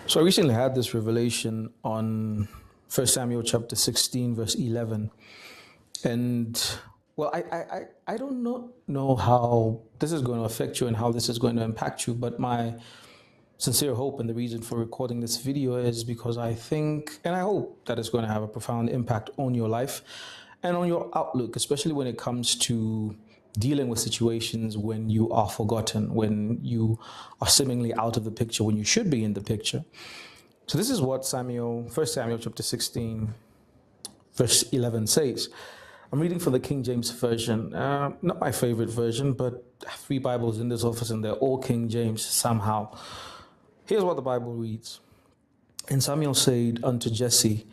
So I recently had this revelation on 1 Samuel chapter 16, verse 11. And well, I don't know how this is going to affect you and how this is going to impact you, but my sincere hope and the reason for recording this video is because I think and I hope that it's going to have a profound impact on your life and on your outlook, especially when it comes to dealing with situations when you are forgotten, when you are seemingly out of the picture, when you should be in the picture. So this is what First Samuel chapter 16, verse 11 says. I'm reading from the King James Version, not my favorite version, but three Bibles in this office and they're all King James somehow. Here's what the Bible reads. And Samuel said unto Jesse,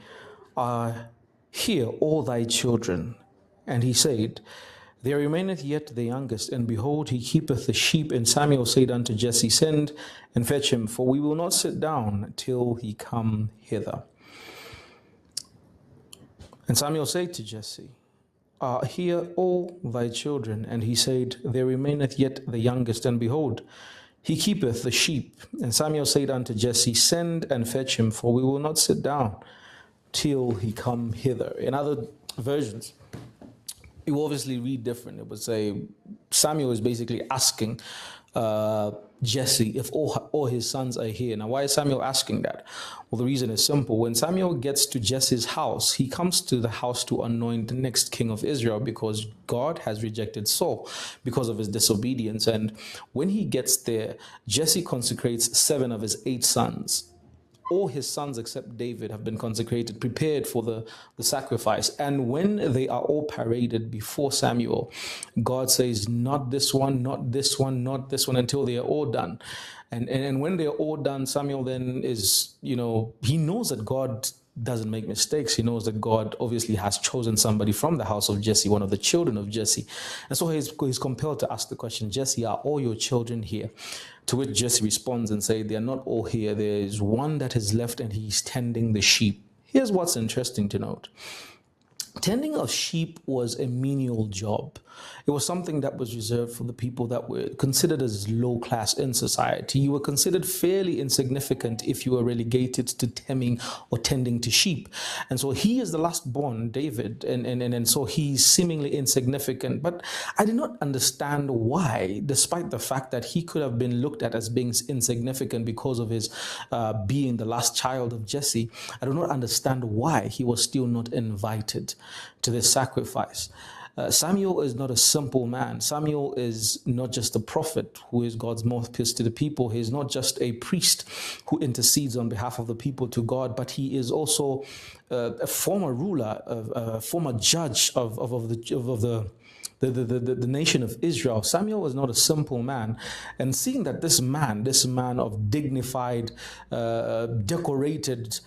Hear all thy children. And he said, There remaineth yet the youngest, and behold, he keepeth the sheep. And Samuel said unto Jesse, Send and fetch him, for we will not sit down till he come hither. And Samuel said to Jesse, Hear all thy children. And he said, There remaineth yet the youngest, and behold, he keepeth the sheep. And Samuel said unto Jesse, Send and fetch him, for we will not sit down till he come hither. In other versions, you obviously read different. It would say Samuel is basically asking Jesse if all his sons are here. Now, why is Samuel asking that? Well, the reason is simple. When Samuel gets to Jesse's house, he comes to the house to anoint the next king of Israel because God has rejected Saul because of his disobedience. And when he gets there, Jesse consecrates 7 of his 8 sons. All his sons except David have been consecrated, prepared for the sacrifice. And when they are all paraded before Samuel, God says, not this one, not this one, not this one, until they are all done. And when they're all done, Samuel then is, he knows that God doesn't make mistakes. He knows that God obviously has chosen somebody from the house of Jesse, one of the children of Jesse. And so he's compelled to ask the question, Jesse, are all your children here? To which Jesse responds and says, they are not all here. There is one that is left and he's tending the sheep. Here's what's interesting to note. Tending of sheep was a menial job. It was something that was reserved for the people that were considered as low class in society. You were considered fairly insignificant if you were relegated to temming or tending to sheep. And so he is the last born, David, and so he's seemingly insignificant. But I did not understand why, despite the fact that he could have been looked at as being insignificant because of his being the last child of Jesse. I do not understand why he was still not invited to this sacrifice. Samuel is not a simple man. Samuel is not just a prophet who is God's mouthpiece to the people. He is not just a priest who intercedes on behalf of the people to God, but he is also a former ruler, a former judge of the nation of Israel. Samuel was not a simple man. And seeing that this man of dignified, decorated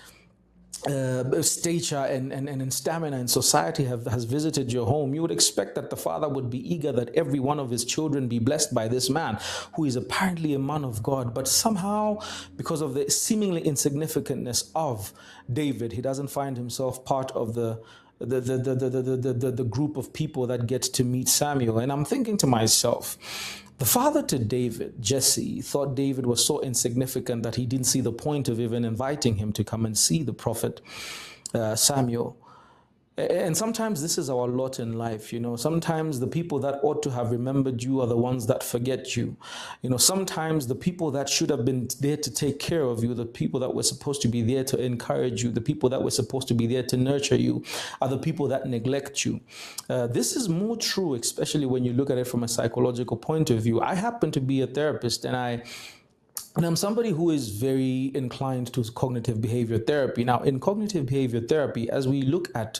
stature and stamina in society has visited your home, you would expect that the father would be eager that every one of his children be blessed by this man who is apparently a man of God. But somehow, because of the seemingly insignificantness of David, he doesn't find himself part of the group of people that get to meet Samuel. And I'm thinking to myself, the father to David, Jesse, thought David was so insignificant that he didn't see the point of even inviting him to come and see the prophet Samuel. And sometimes this is our lot in life, Sometimes the people that ought to have remembered you are the ones that forget you. Sometimes the people that should have been there to take care of you, the people that were supposed to be there to encourage you, the people that were supposed to be there to nurture you, are the people that neglect you. This is more true, especially when you look at it from a psychological point of view. I happen to be a therapist, and I'm somebody who is very inclined to cognitive behavior therapy. Now, in cognitive behavior therapy, as we look at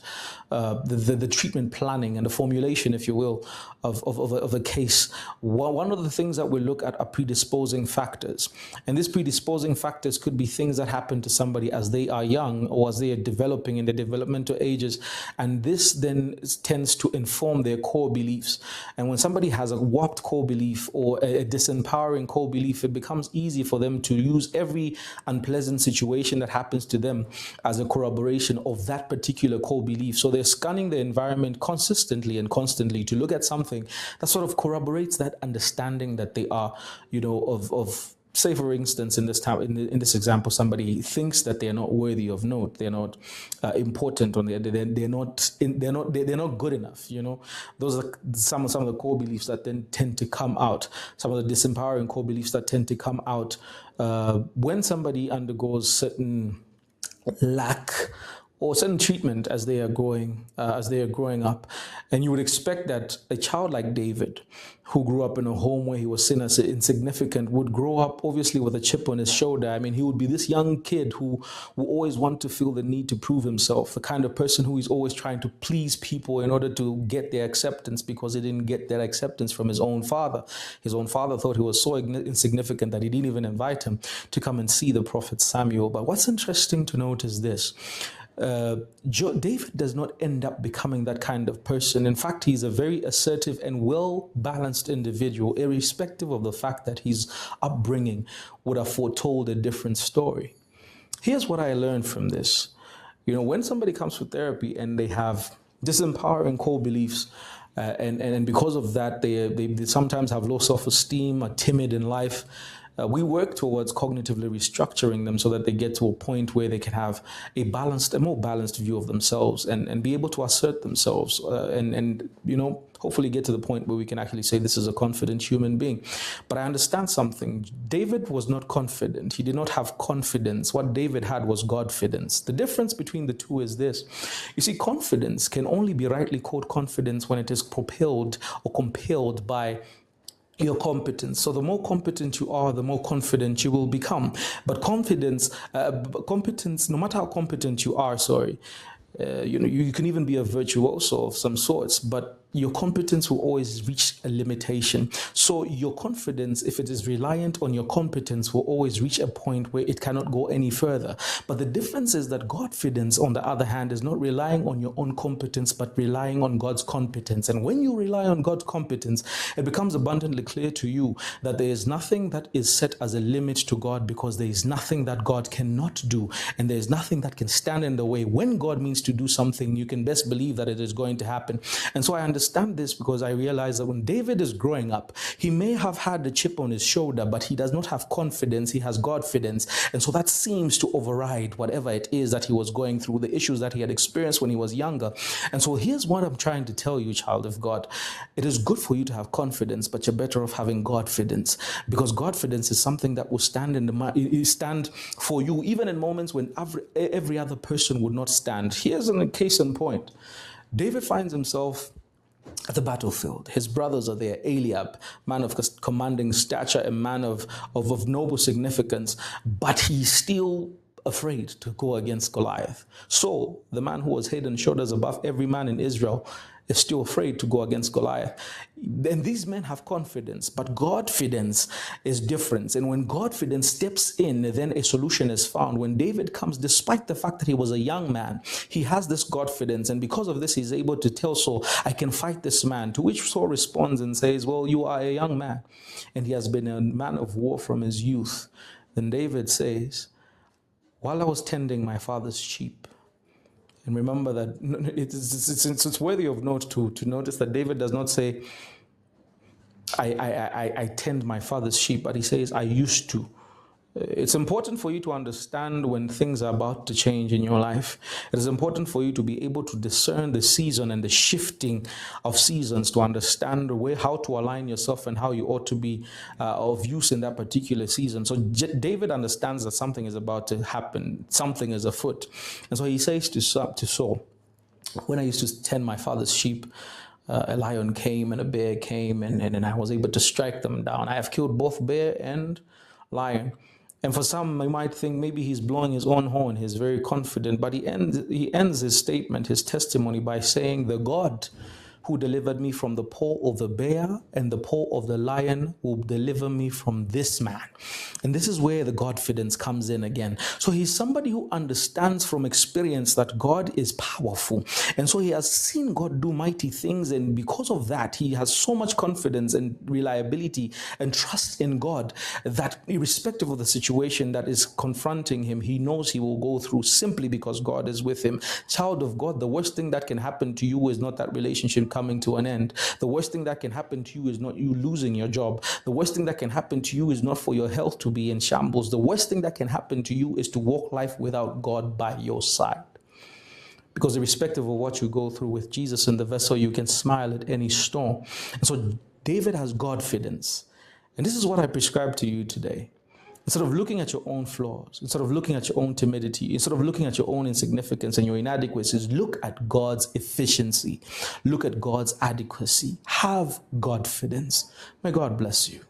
the treatment planning and the formulation, if you will, of a case, one of the things that we look at are predisposing factors. And these predisposing factors could be things that happen to somebody as they are young or as they are developing in their developmental ages. And this then tends to inform their core beliefs. And when somebody has a warped core belief or a disempowering core belief, it becomes easy for them to use every unpleasant situation that happens to them as a corroboration of that particular core belief. So they're scanning the environment consistently and constantly to look at something that sort of corroborates that understanding that they are, of say for instance, in this time, in this example, somebody thinks that they're not worthy of note, they're not important, on they're not good enough. Those are some of the core beliefs that then tend to come out. Some of the disempowering core beliefs that tend to come out when somebody undergoes certain lack or certain treatment as they are growing up. And you would expect that a child like David, who grew up in a home where he was seen as insignificant, would grow up obviously with a chip on his shoulder. I mean, he would be this young kid who will always want to feel the need to prove himself, the kind of person who is always trying to please people in order to get their acceptance, because he didn't get that acceptance from his own father. His own father thought he was so insignificant that he didn't even invite him to come and see the prophet Samuel. But what's interesting to note is this. David does not end up becoming that kind of person. In fact, he's a very assertive and well-balanced individual, irrespective of the fact that his upbringing would have foretold a different story. Here's what I learned from this. When somebody comes for therapy and they have disempowering core beliefs, and because of that, they sometimes have low self-esteem, are timid in life, we work towards cognitively restructuring them so that they get to a point where they can have a more balanced view of themselves and be able to assert themselves and hopefully get to the point where we can actually say this is a confident human being. But I understand something. David was not confident. He did not have confidence. What David had was Godfidence. The difference between the two is this. You see, confidence can only be rightly called confidence when it is propelled or compelled by your competence. So the more competent you are, the more confident you will become. But competence, no matter how competent you are, you can even be a virtuoso of some sorts, but your competence will always reach a limitation. So your confidence, if it is reliant on your competence, will always reach a point where it cannot go any further. But the difference is that Godfidence, on the other hand, is not relying on your own competence, but relying on God's competence. And when you rely on God's competence, it becomes abundantly clear to you that there is nothing that is set as a limit to God, because there is nothing that God cannot do, and there is nothing that can stand in the way. When God means to do something, you can best believe that it is going to happen. And so I understand this because I realize that when David is growing up, he may have had the chip on his shoulder, but he does not have confidence. He has Godfidence. And so that seems to override whatever it is that he was going through, the issues that he had experienced when he was younger. And so here's what I'm trying to tell you, child of God. It is good for you to have confidence, but you're better off having Godfidence, because Godfidence is something that will stand for you even in moments when every other person would not stand. Here's a case in point. David finds himself at the battlefield. His brothers are there. Eliab, man of commanding stature, a man of noble significance, but he's still afraid to go against Goliath. So the man who was head and shoulders above every man in Israel is still afraid to go against Goliath. Then these men have confidence, but Godfidence is different. And when Godfidence steps in, then a solution is found. When David comes, despite the fact that he was a young man, he has this Godfidence. And because of this, he's able to tell Saul, I can fight this man. To which Saul responds and says, well, you are a young man, and he has been a man of war from his youth. Then David says, while I was tending my father's sheep. And remember that it's worthy of note to notice that David does not say, I tend my father's sheep, but he says, I used to. It's important for you to understand when things are about to change in your life. It is important for you to be able to discern the season and the shifting of seasons, to understand how to align yourself and how you ought to be of use in that particular season. So David understands that something is about to happen, something is afoot. And so he says to Saul, when I used to tend my father's sheep, a lion came and a bear came, and I was able to strike them down. I have killed both bear and lion. And for some, you might think maybe he's blowing his own horn. He's very confident, but he ends his statement, his testimony, by saying, the God who delivered me from the paw of the bear and the paw of the lion will deliver me from this man. And this is where the Godfidence comes in again. So he's somebody who understands from experience that God is powerful. And so he has seen God do mighty things. And because of that, he has so much confidence and reliability and trust in God that irrespective of the situation that is confronting him, he knows he will go through simply because God is with him. Child of God, the worst thing that can happen to you is not that relationship coming to an end. The worst thing that can happen to you is not you losing your job. The worst thing that can happen to you is not for your health to be in shambles. The worst thing that can happen to you is to walk life without God by your side. Because irrespective of what you go through with Jesus in the vessel, you can smile at any storm. And so David has Godfidence. And this is what I prescribe to you today. Instead of looking at your own flaws, instead of looking at your own timidity, instead of looking at your own insignificance and your inadequacies, look at God's efficiency. Look at God's adequacy. Have Godfidence. May God bless you.